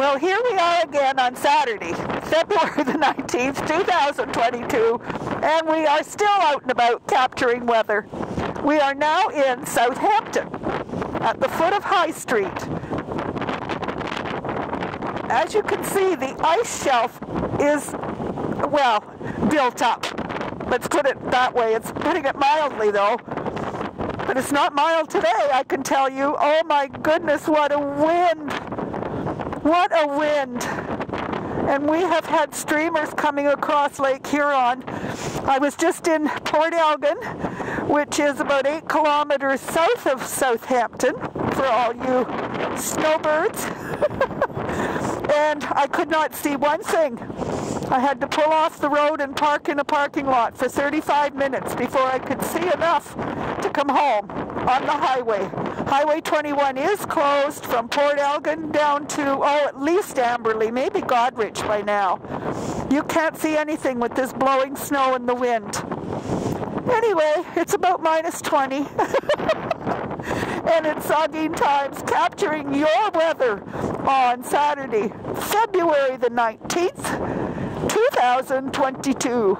Well, here we are again on Saturday, February the 19th, 2022, and we are still out and about capturing weather. We are now in Southampton, at the foot of High Street. As you can see, the ice shelf is, well, built up. Let's put it that way. It's putting it mildly, though. But it's not mild today, I can tell you. Oh my goodness, what a wind! What a wind! And we have had streamers coming across Lake Huron. I was just in Port Elgin, which is about 8 kilometers south of Southampton, for all you snowbirds. And I could not see one thing. I had to pull off the road and park in a parking lot for 35 minutes before I could see enough to come home on the highway. Highway 21 is closed from Port Elgin down to, at least Amberley, maybe Godrich by now. You can't see anything with this blowing snow and the wind. Anyway, it's about minus 20. And it's Soggy Times capturing your weather on Saturday, February the 19th, 2022.